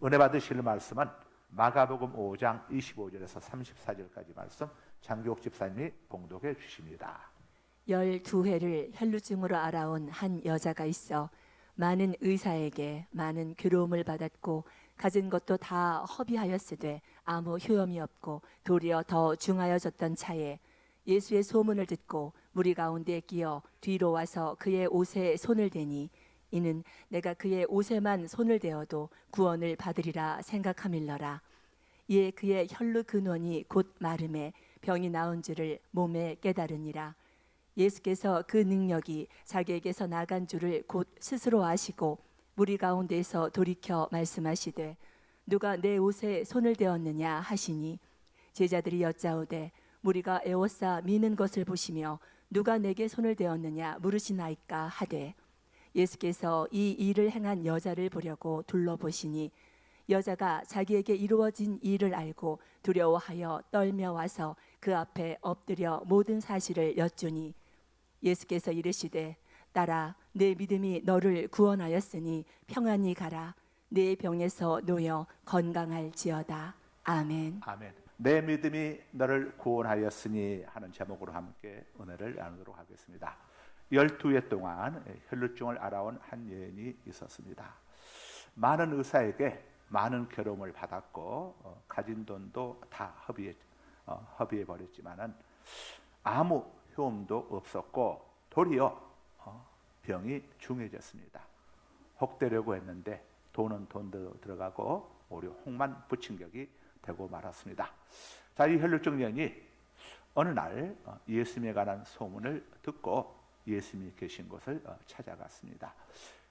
은혜 받으실 말씀은 마가복음 5장 25절에서 34절까지 말씀 장기옥 집사님이 봉독해 주십니다. 12회를 혈루증으로 알아온 한 여자가 있어 많은 의사에게 많은 괴로움을 받았고 가진 것도 다 허비하였으되 아무 효험이 없고 도리어 더 중하여졌던 차에 예수의 소문을 듣고 무리 가운데 끼어 뒤로 와서 그의 옷에 손을 대니 이는 내가 그의 옷에만 손을 대어도 구원을 받으리라 생각함일러라. 이에 그의 혈루 근원이 곧 마름에 병이 나은 줄을 몸에 깨달으니라. 예수께서 그 능력이 자기에게서 나간 줄을 곧 스스로 아시고 무리 가운데에서 돌이켜 말씀하시되 누가 내 옷에 손을 대었느냐 하시니 제자들이 여짜오되 무리가 에워싸 미는 것을 보시며 누가 내게 손을 대었느냐 물으시나이까 하되 예수께서 이 일을 행한 여자를 보려고 둘러보시니 여자가 자기에게 이루어진 일을 알고 두려워하여 떨며 와서 그 앞에 엎드려 모든 사실을 여쭈니 예수께서 이르시되 딸아 내 믿음이 너를 구원하였으니 평안히 가라. 내 병에서 놓여 건강할지어다. 아멘. 아멘. 내 믿음이 너를 구원하였으니 하는 제목으로 함께 은혜를 나누도록 하겠습니다. 12회 동안 혈루증을 알아온 한 여인이 있었습니다. 많은 의사에게 많은 괴로움을 받았고 가진 돈도 다 허비해 버렸지만은 아무 효험도 없었고 도리어 병이 중해졌습니다. 혹되려고 했는데 돈은 돈대로 들어가고 오히려 혹만 붙인 격이 되고 말았습니다. 자, 이 혈루증 여인이 어느 날 예수님에 관한 소문을 듣고 예수님이 계신 곳을 찾아갔습니다.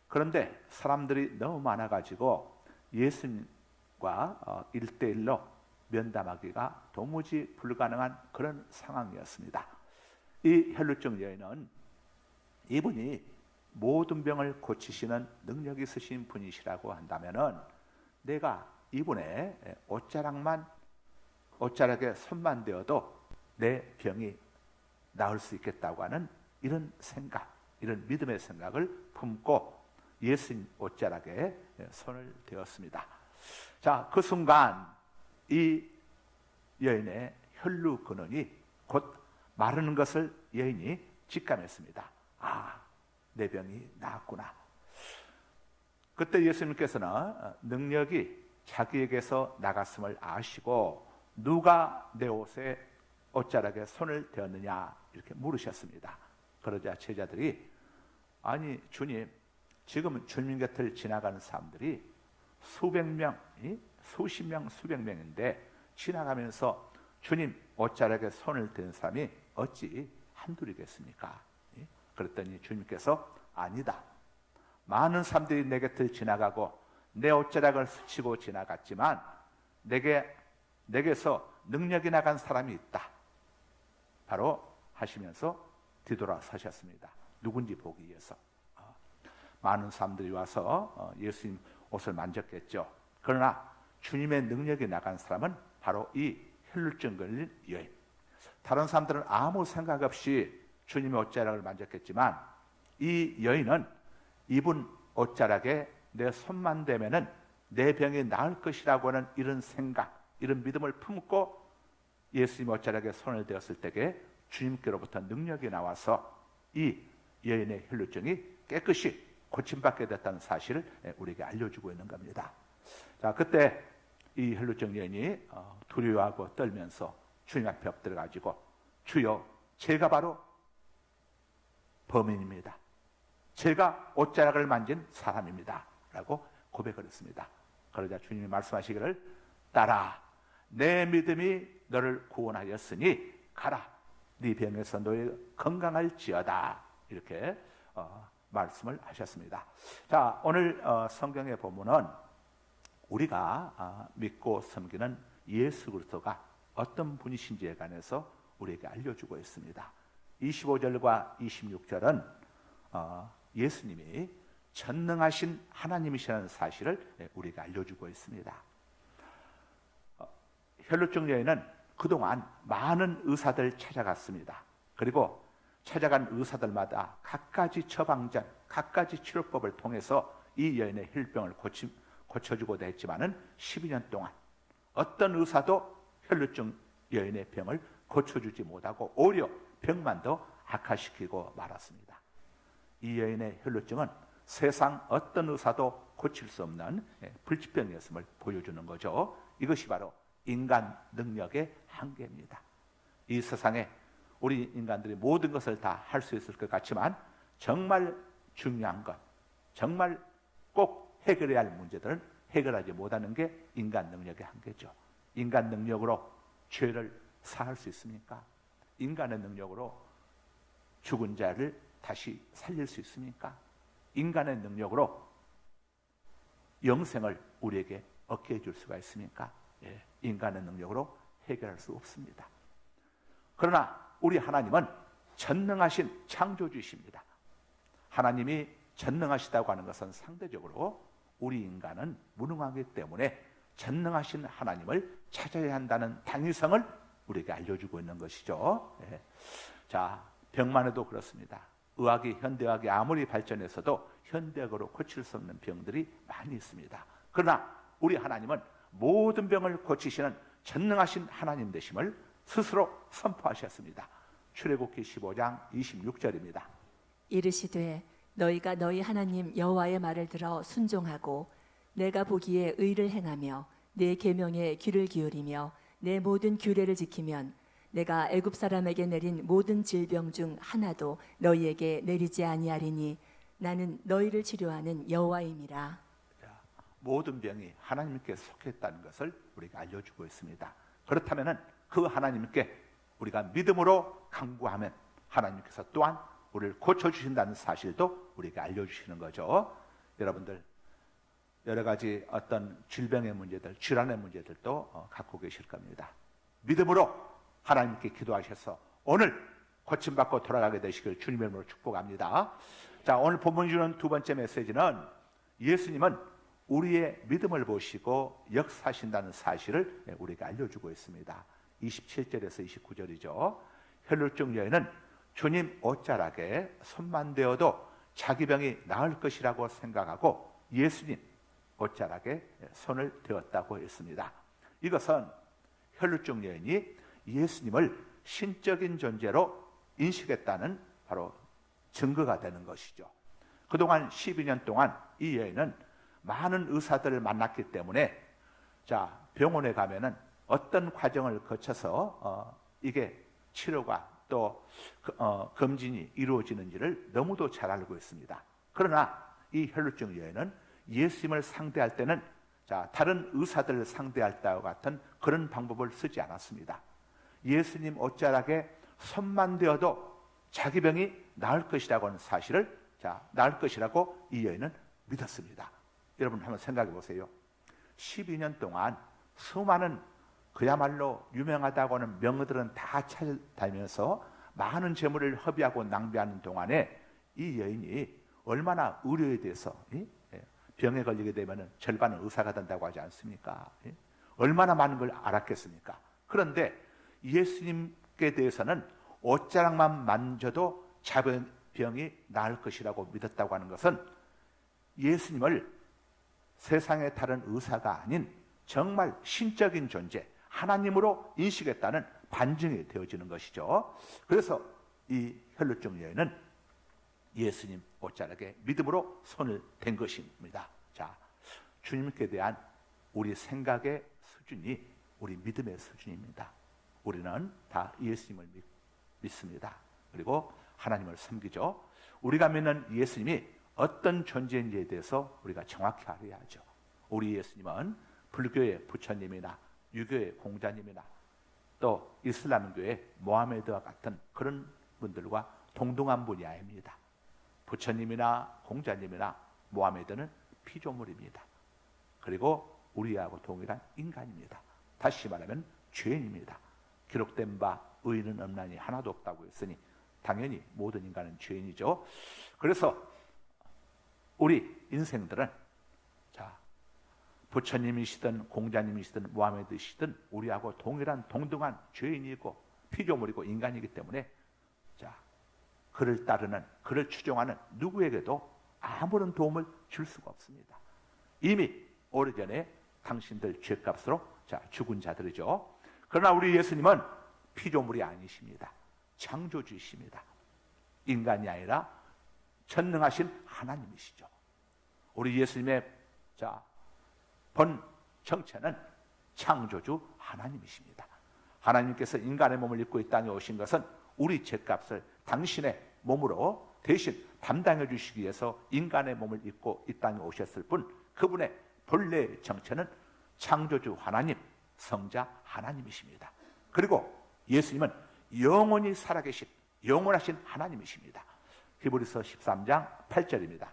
그런데 사람들이 너무 많아가지고 예수님과 1대1로 면담하기가 도무지 불가능한 그런 상황이었습니다. 이 혈루증 여인은 이분이 모든 병을 고치시는 능력이 있으신 분이시라고 한다면은 내가 이분의 옷자락에 손만 대어도 내 병이 나을 수 있겠다고 하는 이런 생각, 이런 믿음의 생각을 품고 예수님 옷자락에 손을 대었습니다. 자, 그 순간 이 여인의 혈루 근원이 곧 마르는 것을 여인이 직감했습니다. 아, 내 병이 나았구나. 그때 예수님께서는 능력이 자기에게서 나갔음을 아시고 누가 내 옷자락에 손을 대었느냐 이렇게 물으셨습니다. 그러자 제자들이 아니 주님, 지금 주님 곁을 지나가는 사람들이 수백 명, 수십 명, 수백 명인데 지나가면서 주님 옷자락에 손을 댄 사람이 어찌 한둘이겠습니까? 그랬더니 주님께서 아니다. 많은 사람들이 내 곁을 지나가고 내 옷자락을 스치고 지나갔지만 내게서 능력이 나간 사람이 있다. 바로 하시면서 뒤돌아서셨습니다. 누군지 보기 위해서. 많은 사람들이 와서 예수님 옷을 만졌겠죠. 그러나 주님의 능력이 나간 사람은 바로 이 혈루증 걸린 여인. 다른 사람들은 아무 생각 없이 주님의 옷자락을 만졌겠지만 이 여인은 이분 옷자락에 내 손만 대면은 내 병이 나을 것이라고 하는 이런 생각, 이런 믿음을 품고 예수님 옷자락에 손을 대었을 때에 주님께로부터 능력이 나와서 이 여인의 혈루증이 깨끗이 고침받게 됐다는 사실을 우리에게 알려주고 있는 겁니다. 자, 그때 이 혈루증 여인이 두려워하고 떨면서 주님 앞에 엎드려가지고 주여, 제가 바로 범인입니다. 제가 옷자락을 만진 사람입니다. 라고 고백을 했습니다. 그러자 주님이 말씀하시기를 딸아, 내 믿음이 너를 구원하였으니 가라. 네 병에서 너희 건강할지어다. 이렇게 말씀을 하셨습니다. 자, 오늘 성경의 본문은 우리가 믿고 섬기는 예수 그리스도가 어떤 분이신지에 관해서 우리에게 알려주고 있습니다. 25절과 26절은 예수님이 전능하신 하나님이시라는 사실을 우리가 알려주고 있습니다. 혈루증 여인은 그동안 많은 의사들 찾아갔습니다. 그리고 찾아간 의사들마다 각가지 처방전, 각가지 치료법을 통해서 이 여인의 혈병을 고쳐주고도 했지만은 12년 동안 어떤 의사도 혈루증 여인의 병을 고쳐주지 못하고 오히려 병만 더 악화시키고 말았습니다. 이 여인의 혈루증은 세상 어떤 의사도 고칠 수 없는 불치병이었음을 보여주는 거죠. 이것이 바로 인간 능력의 한계입니다. 이 세상에 우리 인간들이 모든 것을 다 할 수 있을 것 같지만 정말 중요한 것, 정말 꼭 해결해야 할 문제들은 해결하지 못하는 게 인간 능력의 한계죠. 인간 능력으로 죄를 사할 수 있습니까? 인간의 능력으로 죽은 자를 다시 살릴 수 있습니까? 인간의 능력으로 영생을 우리에게 얻게 해줄 수가 있습니까? 인간의 능력으로 해결할 수 없습니다. 그러나 우리 하나님은 전능하신 창조주이십니다. 하나님이 전능하시다고 하는 것은 상대적으로 우리 인간은 무능하기 때문에 전능하신 하나님을 찾아야 한다는 당위성을 우리에게 알려주고 있는 것이죠. 자, 병만 해도 그렇습니다. 현대의학이 아무리 발전해서도 현대의학으로 고칠 수 없는 병들이 많이 있습니다. 그러나 우리 하나님은 모든 병을 고치시는 전능하신 하나님 되심을 스스로 선포하셨습니다. 출애굽기 15장 26절입니다. 이르시되 너희가 너희 하나님 여호와의 말을 들어 순종하고 내가 보기에 의를 행하며 내 계명에 귀를 기울이며 내 모든 규례를 지키면 내가 애굽 사람에게 내린 모든 질병 중 하나도 너희에게 내리지 아니하리니 나는 너희를 치료하는 여호와임이라. 모든 병이 하나님께 속했다는 것을 우리가 알려주고 있습니다. 그렇다면 그 하나님께 우리가 믿음으로 간구하면 하나님께서 또한 우리를 고쳐주신다는 사실도 우리에게 알려주시는 거죠. 여러분들 여러 가지 어떤 질병의 문제들, 질환의 문제들도 갖고 계실 겁니다. 믿음으로 하나님께 기도하셔서 오늘 고침받고 돌아가게 되시길 주님의 이름으로 축복합니다. 자, 오늘 본문이 주는 두 번째 메시지는 예수님은 우리의 믿음을 보시고 역사하신다는 사실을 우리에게 알려주고 있습니다. 27절에서 29절이죠. 혈루증 여인은 주님 옷자락에 손만 대어도 자기 병이 나을 것이라고 생각하고 예수님 옷자락에 손을 대었다고 했습니다. 이것은 혈루증 여인이 예수님을 신적인 존재로 인식했다는 바로 증거가 되는 것이죠. 그동안 12년 동안 이 여인은 많은 의사들을 만났기 때문에 자, 병원에 가면은 어떤 과정을 거쳐서 이게 치료가 또 검진이 이루어지는지를 너무도 잘 알고 있습니다. 그러나 이 혈루증 여인은 예수님을 상대할 때는 자, 다른 의사들을 상대할 때와 같은 그런 방법을 쓰지 않았습니다. 예수님 옷자락에 손만 대어도 자기 병이 나을 것이라고 하는 사실을 자, 나을 것이라고 이 여인은 믿었습니다. 여러분 한번 생각해 보세요. 12년 동안 수많은 그야말로 유명하다고 하는 명의들은 다 찾아다니면서 많은 재물을 허비하고 낭비하는 동안에 이 여인이 얼마나 의료에 대해서 병에 걸리게 되면 절반은 의사가 된다고 하지 않습니까? 얼마나 많은 걸 알았겠습니까? 그런데 예수님께 대해서는 옷자락만 만져도 병이 나을 것이라고 믿었다고 하는 것은 예수님을 세상의 다른 의사가 아닌 정말 신적인 존재, 하나님으로 인식했다는 반증이 되어지는 것이죠. 그래서 이 혈루증 여인은 예수님 옷자락에 믿음으로 손을 댄 것입니다. 자, 주님께 대한 우리 생각의 수준이 우리 믿음의 수준입니다. 우리는 다 예수님을 믿습니다. 그리고 하나님을 섬기죠. 우리가 믿는 예수님이 어떤 존재인지에 대해서 우리가 정확히 알아야 하죠. 우리 예수님은 불교의 부처님이나 유교의 공자님이나 또 이슬람교의 모하메드와 같은 그런 분들과 동등한 분이 아닙니다. 부처님이나 공자님이나 모하메드는 피조물입니다. 그리고 우리하고 동일한 인간입니다. 다시 말하면 죄인입니다. 기록된 바 의인은 없나니 하나도 없다고 했으니 당연히 모든 인간은 죄인이죠. 그래서 우리 인생들은 자, 부처님이시든 공자님이시든 모하메드시든 우리하고 동일한 동등한 죄인이고 피조물이고 인간이기 때문에 자, 그를 따르는 그를 추종하는 누구에게도 아무런 도움을 줄 수가 없습니다. 이미 오래전에 당신들 죄값으로 죽은 자들이죠. 그러나 우리 예수님은 피조물이 아니십니다. 창조주이십니다. 인간이 아니라 전능하신 하나님이시죠. 우리 예수님의 본 정체는 창조주 하나님이십니다. 하나님께서 인간의 몸을 입고 이 땅에 오신 것은 우리 죄값을 당신의 몸으로 대신 담당해 주시기 위해서 인간의 몸을 입고 이 땅에 오셨을 뿐, 그분의 본래 정체는 창조주 하나님, 성자 하나님이십니다. 그리고 예수님은 영원히 살아계신 영원하신 하나님이십니다. 히브리서 13장 8절입니다.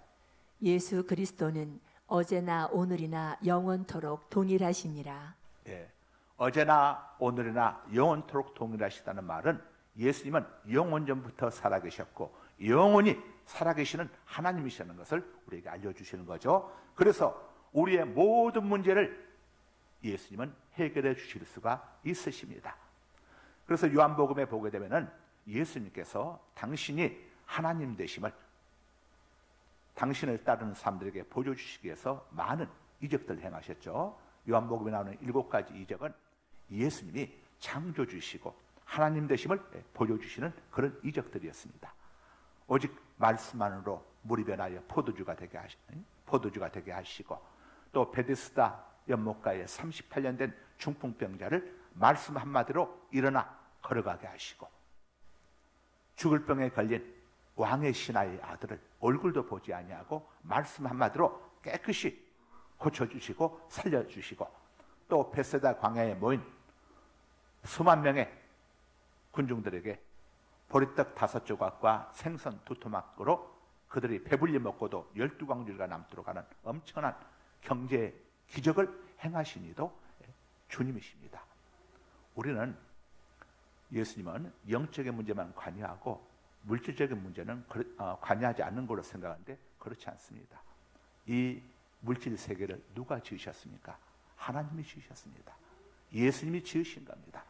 예수 그리스도는 어제나 오늘이나 영원토록 동일하시니라. 예, 어제나 오늘이나 영원토록 동일하시다는 말은 예수님은 영원전부터 살아계셨고 영원히 살아계시는 하나님이시라는 것을 우리에게 알려주시는 거죠. 그래서 우리의 모든 문제를 예수님은 해결해 주실 수가 있으십니다. 그래서 요한복음에 보게 되면은 예수님께서 당신이 하나님 되심을 당신을 따르는 사람들에게 보여주시기 위해서 많은 이적들을 행하셨죠. 요한복음에 나오는 7가지 이적은 예수님이 창조주시고 하나님 되심을 보여주시는 그런 이적들이었습니다. 오직 말씀만으로 물이 변하여 포도주가 되게 하시고, 또 베데스다 연못가에 38년 된 중풍병자를 말씀 한마디로 일어나 걸어가게 하시고, 죽을 병에 걸린 왕의 신하의 아들을 얼굴도 보지 아니하고 말씀 한마디로 깨끗이 고쳐주시고 살려주시고, 또 베세다 광야에 모인 수만 명의 군중들에게 보리떡 5조각과 생선 2토막으로 그들이 배불리 먹고도 12광주리가 남도록 하는 엄청난 경제 기적을 행하신 이도 주님이십니다. 우리는 예수님은 영적인 문제만 관여하고 물질적인 문제는 관여하지 않는 걸로 생각하는데 그렇지 않습니다. 이 물질 세계를 누가 지으셨습니까? 하나님이 지으셨습니다. 예수님이 지으신 겁니다.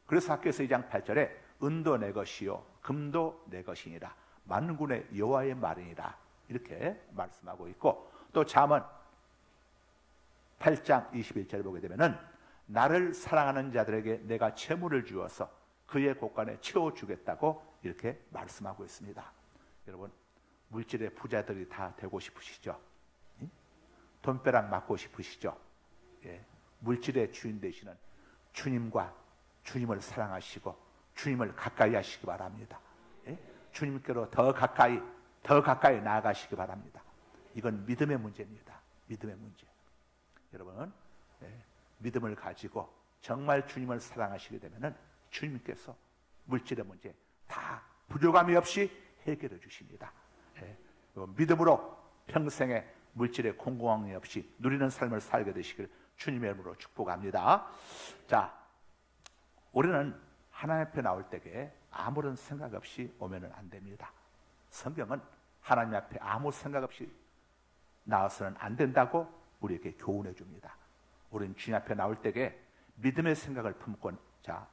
그래서 학교에서 2장 8절에 은도 내 것이요 금도 내 것이니라 만군의 여호와의 말이니라 이렇게 말씀하고 있고, 또 잠언 8장 21절을 보게 되면은 나를 사랑하는 자들에게 내가 채무를 주어서 그의 곳간에 채워주겠다고 이렇게 말씀하고 있습니다. 여러분, 물질의 부자들이 다 되고 싶으시죠? 돈벼락 맞고 싶으시죠? 예. 물질의 주인 되시는 주님과 주님을 사랑하시고 주님을 가까이 하시기 바랍니다. 예? 주님께로 더 가까이 나아가시기 바랍니다. 이건 믿음의 문제입니다. 믿음의 문제. 여러분, 믿음을 가지고 정말 주님을 사랑하시게 되면은 주님께서 물질의 문제 다 부족함이 없이 해결해 주십니다. 믿음으로 평생에 물질의 공공함이 없이 누리는 삶을 살게 되시길 주님의 이름으로 축복합니다. 자, 우리는 하나님 앞에 나올 때에 아무런 생각 없이 오면은 안 됩니다. 성경은 하나님 앞에 아무 생각 없이 나와서는 안 된다고 우리에게 교훈해 줍니다. 우리는 주님 앞에 나올 때에 믿음의 생각을 품고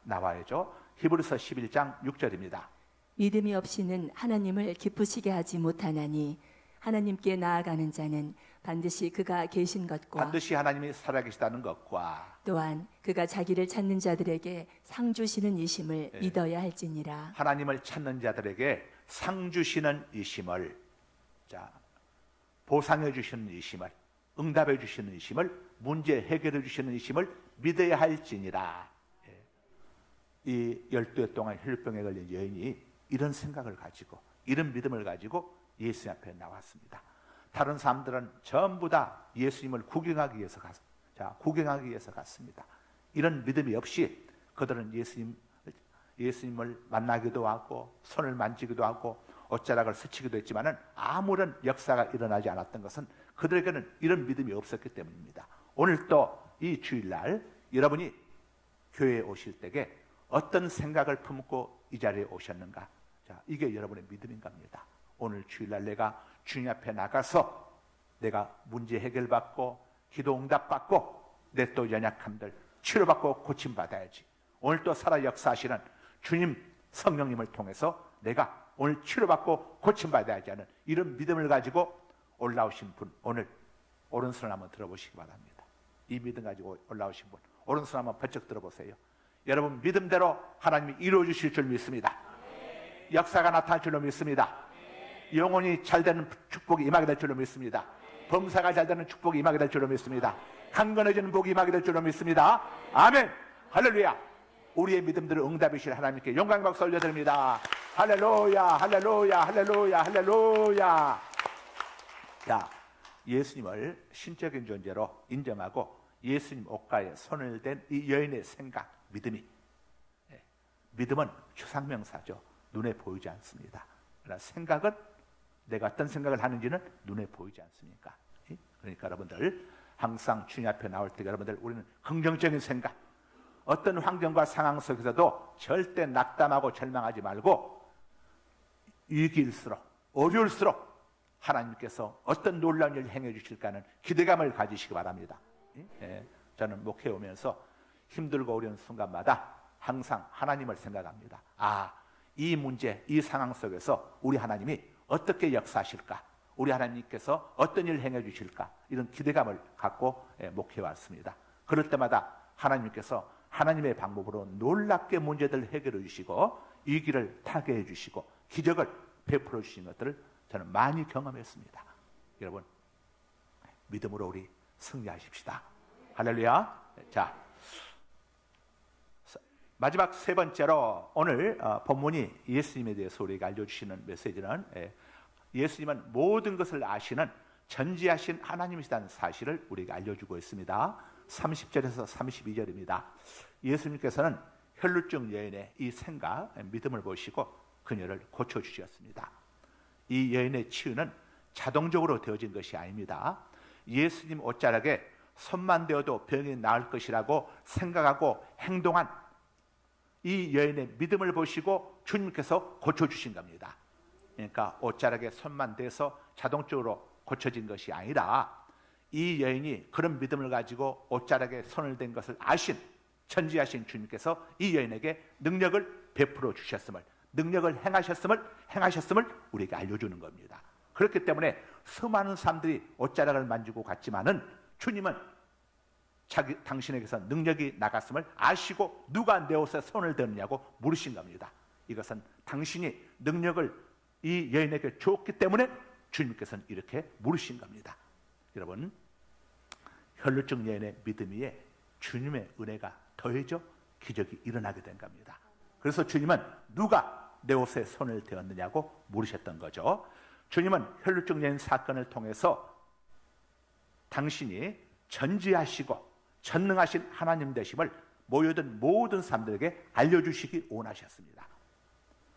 나와야죠. 히브리서 11장 6절입니다. 믿음이 없이는 하나님을 기쁘시게 하지 못하나니 하나님께 나아가는 자는 반드시 그가 계신 것과 반드시 하나님이 살아계시다는 것과 또한 그가 자기를 찾는 자들에게 상 주시는 이심을 믿어야 할지니라. 하나님을 찾는 자들에게 상 주시는 이심을, 보상해 주시는 이심을, 응답해 주시는 이심을, 문제 해결해 주시는 이심을 믿어야 할지니라. 이 12해 동안 혈병에 걸린 여인이 이런 생각을 가지고 이런 믿음을 가지고 예수님 앞에 나왔습니다. 다른 사람들은 전부 다 예수님을 구경하기 위해서 갔습니다. 이런 믿음이 없이 그들은 예수님을 만나기도 하고 손을 만지기도 하고 옷자락을 스치기도 했지만은 아무런 역사가 일어나지 않았던 것은 그들에게는 이런 믿음이 없었기 때문입니다. 오늘 또 이 주일날 여러분이 교회에 오실 때에 어떤 생각을 품고 이 자리에 오셨는가? 이게 여러분의 믿음인 겁니다. 오늘 주일날 내가 주님 앞에 나가서 내가 문제 해결받고 기도 응답받고 내 또 연약함들 치료받고 고침받아야지. 오늘 또 살아 역사하시는 주님 성령님을 통해서 내가 오늘 치료받고 고침받아야지 하는 이런 믿음을 가지고 올라오신 분, 오늘 오른손을 한번 들어보시기 바랍니다. 이 믿음 가지고 올라오신 분 오른손 한번 번쩍 들어보세요. 여러분 믿음대로 하나님이 이루어 주실 줄 믿습니다. 역사가 나타날 줄로 믿습니다. 영혼이 잘 되는 축복이 임하게 될 줄로 믿습니다. 범사가 잘 되는 축복이 임하게 될 줄로 믿습니다. 강건해지는 복이 임하게 될 줄로 믿습니다. 아멘. 할렐루야. 우리의 믿음들을 응답이실 하나님께 영광 박수 올려드립니다. 할렐루야, 할렐루야, 할렐루야, 할렐루야. 자, 예수님을 신적인 존재로 인정하고 예수님 옷가에 손을 댄 이 여인의 생각, 믿음이, 믿음은 추상명사죠. 눈에 보이지 않습니다. 그러나 생각은 내가 어떤 생각을 하는지는 눈에 보이지 않습니까? 그러니까 여러분들 항상 주님 앞에 나올 때 여러분들 우리는 긍정적인 생각, 어떤 환경과 상황 속에서도 절대 낙담하고 절망하지 말고 위기일수록 어려울수록 하나님께서 어떤 놀라운 일을 행해 주실까 하는 기대감을 가지시기 바랍니다. 저는 목회에 오면서 힘들고 어려운 순간마다 항상 하나님을 생각합니다. 이 문제, 이 상황 속에서 우리 하나님이 어떻게 역사하실까? 우리 하나님께서 어떤 일을 행해 주실까? 이런 기대감을 갖고 목회해 왔습니다. 그럴 때마다 하나님께서 하나님의 방법으로 놀랍게 문제들을 해결해 주시고 위기를 타개해 주시고 기적을 베풀어 주신 것들을 저는 많이 경험했습니다. 여러분 믿음으로 우리 승리하십시다. 할렐루야. 자, 마지막 세 번째로 오늘 본문이 예수님에 대해서 우리에게 알려주시는 메시지는 예수님은 모든 것을 아시는 전지하신 하나님이시다는 사실을 우리에게 알려주고 있습니다. 30절에서 32절입니다. 예수님께서는 혈루증 여인의 이 생각, 믿음을 보시고 그녀를 고쳐주셨습니다. 이 여인의 치유는 자동적으로 되어진 것이 아닙니다. 예수님 옷자락에 손만 대어도 병이 나을 것이라고 생각하고 행동한 이 여인의 믿음을 보시고 주님께서 고쳐주신 겁니다. 그러니까 옷자락에 손만 대서 자동적으로 고쳐진 것이 아니라 이 여인이 그런 믿음을 가지고 옷자락에 손을 댄 것을 아신 천지하신 주님께서 이 여인에게 능력을 베풀어 주셨음을, 능력을 행하셨음을 우리에게 알려주는 겁니다. 그렇기 때문에 수많은 사람들이 옷자락을 만지고 갔지만은 주님은 당신에게서 능력이 나갔음을 아시고 누가 내 옷에 손을 대느냐고 물으신 겁니다. 이것은 당신이 능력을 이 여인에게 줬기 때문에 주님께서는 이렇게 물으신 겁니다. 여러분, 혈루증 여인의 믿음 위에 주님의 은혜가 더해져 기적이 일어나게 된 겁니다. 그래서 주님은 누가 내 옷에 손을 대었느냐고 물으셨던 거죠. 주님은 혈루증 여인 사건을 통해서 당신이 전지하시고 전능하신 하나님 되심을 모여든 모든 사람들에게 알려주시기 원하셨습니다.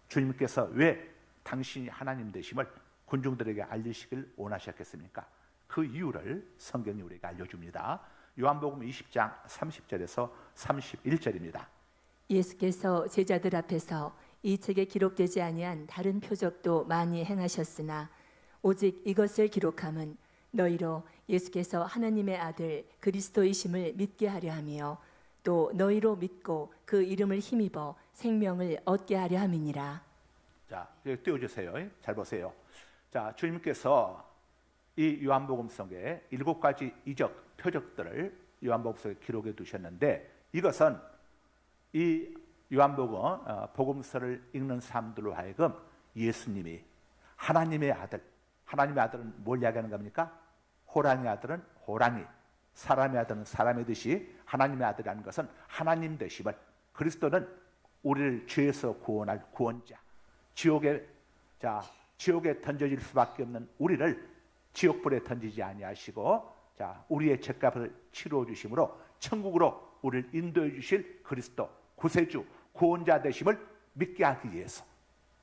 주님께서 왜 당신이 하나님 되심을 군중들에게 알리시길 원하셨겠습니까? 그 이유를 성경이 우리에게 알려줍니다. 요한복음 20장 30절에서 31절입니다. 예수께서 제자들 앞에서 이 책에 기록되지 아니한 다른 표적도 많이 행하셨으나 오직 이것을 기록함은 너희로 예수께서 하나님의 아들 그리스도이심을 믿게 하려 하며 또 너희로 믿고 그 이름을 힘입어 생명을 얻게 하려 함이니라. 자, 여기 띄워주세요. 잘 보세요. 자, 주님께서 이 요한복음 속에 7가지 이적 표적들을 요한복음 속에 기록해 두셨는데 이것은 이 요한복음 복음서를 읽는 사람들로 하여금 예수님이 하나님의 아들, 하나님의 아들은 뭘 이야기하는 겁니까? 호랑이 아들은 호랑이, 사람의 아들은 사람의 듯이 하나님의 아들이라는 것은 하나님 되심을, 그리스도는 우리를 죄에서 구원할 구원자, 지옥에 던져질 수밖에 없는 우리를 지옥불에 던지지 아니하시고 우리의 죄값을 치루어 주심으로 천국으로 우리를 인도해 주실 그리스도 구세주 구원자 되심을 믿게 하기 위해서.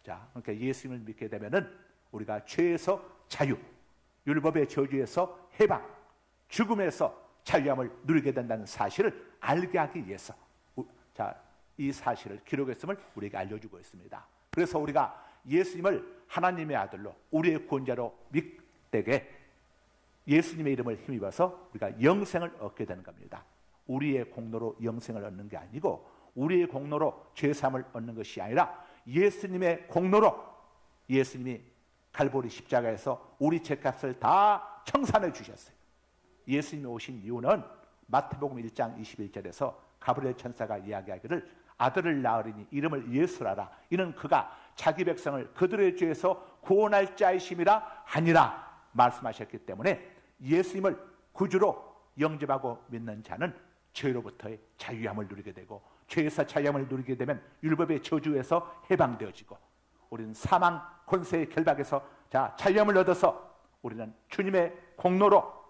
그러니까 예수님을 믿게 되면은 우리가 죄에서 자유, 율법의 저주에서 해방, 죽음에서 자유함을 누리게 된다는 사실을 알게 하기 위해서 이 사실을 기록했음을 우리에게 알려주고 있습니다. 그래서 우리가 예수님을 하나님의 아들로 우리의 구원자로 믿되게 예수님의 이름을 힘입어서 우리가 영생을 얻게 되는 겁니다. 우리의 공로로 영생을 얻는 게 아니고 우리의 공로로 죄사함을 얻는 것이 아니라 예수님의 공로로, 예수님이 갈보리 십자가에서 우리 죄값을 다 청산해 주셨어요. 예수님이 오신 이유는 마태복음 1장 21절에서 가브리엘 천사가 이야기하기를 아들을 낳으리니 이름을 예수라라. 이는 그가 자기 백성을 그들의 죄에서 구원할 자이심이라 하니라 말씀하셨기 때문에 예수님을 구주로 영접하고 믿는 자는 죄로부터의 자유함을 누리게 되고, 죄에서 자유함을 누리게 되면 율법의 저주에서 해방되어지고, 우리는 사망 권세의 결박에서 자유함을 얻어서 우리는 주님의 공로로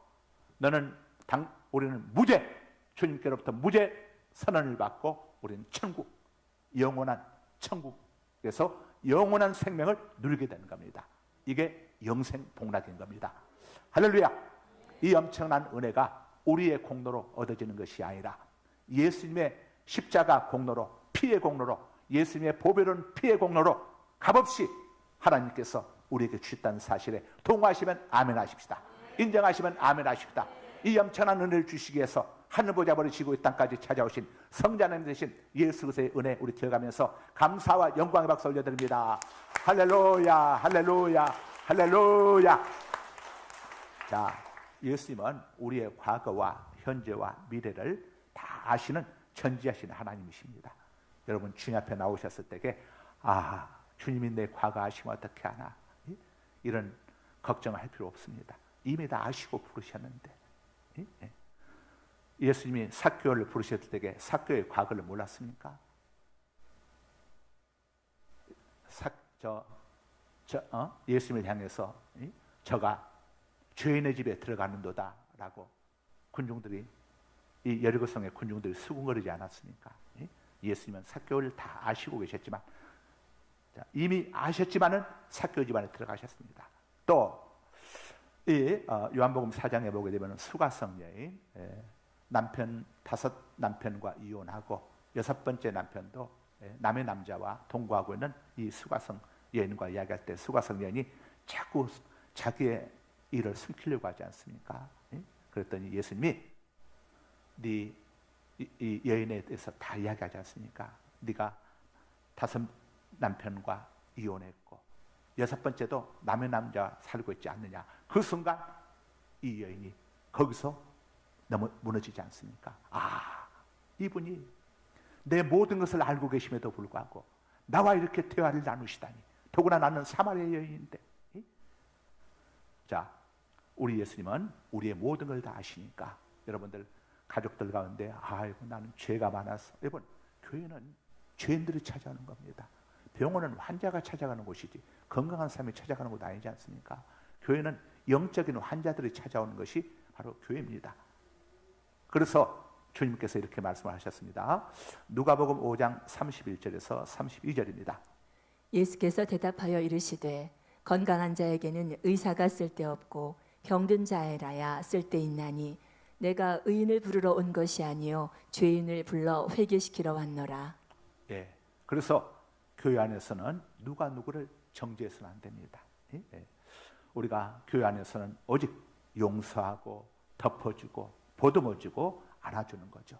우리는 무죄, 주님께로부터 무죄 선언을 받고 우리는 천국, 영원한 천국에서 영원한 생명을 누리게 되는 겁니다. 이게 영생 복락인 겁니다. 할렐루야. 이 엄청난 은혜가 우리의 공로로 얻어지는 것이 아니라 예수님의 십자가 공로로, 피의 공로로, 예수님의 보배로운 피의 공로로 값없이 하나님께서 우리에게 주셨다는 사실에 동의하시면 아멘 하십시다. 인정하시면 아멘 하십시다. 이 엄청난 은혜를 주시기 위해서 하늘 보좌벌을 지고 이 땅까지 찾아오신 성자님 되신 예수 그리스도의 은혜 우리 기억하면서 감사와 영광의 박수 올려드립니다. 할렐루야, 할렐루야, 할렐루야. 자, 예수님은 우리의 과거와 현재와 미래를 다 아시는 전지하시는 하나님이십니다. 여러분 주님 앞에 나오셨을 때에 주님이 내 과거 아시면 어떻게 하나, 이런 걱정할 필요 없습니다. 이미 다 아시고 부르셨는데, 예수님이 삭개오를 부르셨을 때에 삭개오의 과거를 몰랐습니까? 예수님을 향해서 저가 죄인의 집에 들어가는도다 라고 군중들이, 이 여리고성의 군중들이 수군거리지 않았습니까? 예수님은 삭개오를 다 아시고 계셨지만, 이미 아셨지만은 삭개오 집안에 들어가셨습니다. 또 요한복음 4장에 보게 되면 수가성 여인, 다섯 남편과 이혼하고 여섯 번째 남편도 남의 남자와 동거하고 있는 이 수가성 여인과 이야기할 때 수가성 여인이 자꾸 자기의 일을 숨기려고 하지 않습니까? 그랬더니 예수님이 이 여인에 대해서 다 이야기하지 않습니까? 네가 다섯 남편과 이혼했고 여섯 번째도 남의 남자와 살고 있지 않느냐. 그 순간 이 여인이 거기서 너무 무너지지 않습니까? 이분이 내 모든 것을 알고 계심에도 불구하고 나와 이렇게 대화를 나누시다니. 더구나 나는 사마리아 여인인데. 자, 우리 예수님은 우리의 모든 걸 다 아시니까 여러분들 가족들 가운데 나는 죄가 많아서, 여러분 교회는 죄인들이 찾아오는 겁니다. 병원은 환자가 찾아가는 곳이지 건강한 사람이 찾아가는 곳 아니지 않습니까? 교회는 영적인 환자들이 찾아오는 것이 바로 교회입니다. 그래서 주님께서 이렇게 말씀을 하셨습니다. 누가복음 5장 31절에서 32절입니다. 예수께서 대답하여 이르시되 건강한 자에게는 의사가 쓸데없고 병든 자에라야 쓸데있나니 내가 의인을 부르러 온 것이 아니요 죄인을 불러 회개시키러 왔노라. 그래서 교회 안에서는 누가 누구를 정죄해서는 안 됩니다. 우리가 교회 안에서는 오직 용서하고 덮어주고 보듬어주고 안아주는 거죠.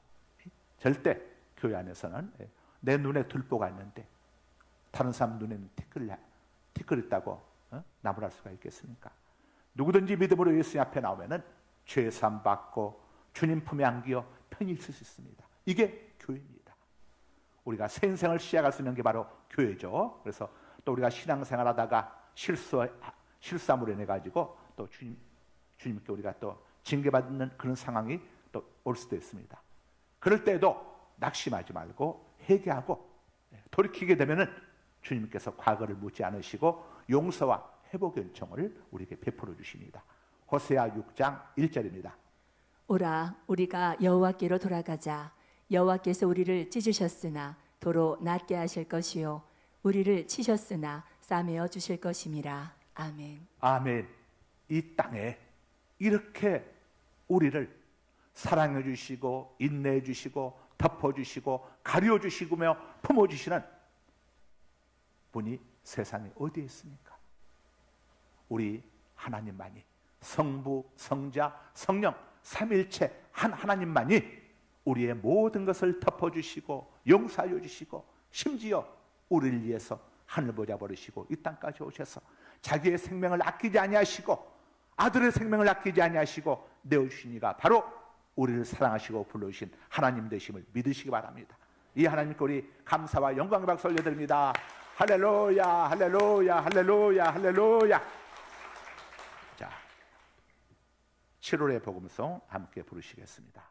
절대 교회 안에서는 내 눈에 들보가 있는데 다른 사람 눈에는 티끌 있다고 나무랄 수가 있겠습니까? 누구든지 믿음으로 예수님 앞에 나오면은 죄사함 받고 주님 품에 안기어 편히 있을 수 있습니다. 이게 교회입니다. 우리가 새 인생을 시작할 수 있는 게 바로 교회죠. 그래서 또 우리가 신앙생활하다가 실수함으로 인해 가지고 또 주님께 우리가 또 징계받는 그런 상황이 또 올 수도 있습니다. 그럴 때도 낙심하지 말고 회개하고 돌이키게 되면은 주님께서 과거를 묻지 않으시고 용서와 회복의 은총을 우리에게 베풀어 주십니다. 호세아 6장 1절입니다. 오라 우리가 여호와께로 돌아가자. 여호와께서 우리를 찢으셨으나 도로 낫게 하실 것이요 우리를 치셨으나 싸매어 주실 것임이라. 아멘. 아멘. 이 땅에 이렇게 우리를 사랑해 주시고 인내해 주시고 덮어 주시고 가려 주시며 품어 주시는 분이 세상에 어디에 있습니까? 우리 하나님만이, 성부, 성자, 성령 삼일체 한 하나님만이 우리의 모든 것을 덮어주시고 용서하여 주시고 심지어 우리를 위해서 하늘 보좌 버리시고 이 땅까지 오셔서 자기의 생명을 아끼지 아니하시고 아들의 생명을 아끼지 아니하시고 내어주시니가 바로 우리를 사랑하시고 불러주신 하나님 되심을 믿으시기 바랍니다. 이 하나님께 우리 감사와 영광의 박수 올려드립니다. 할렐루야, 할렐루야, 할렐루야, 할렐루야. 자, 7월의 복음송 함께 부르시겠습니다.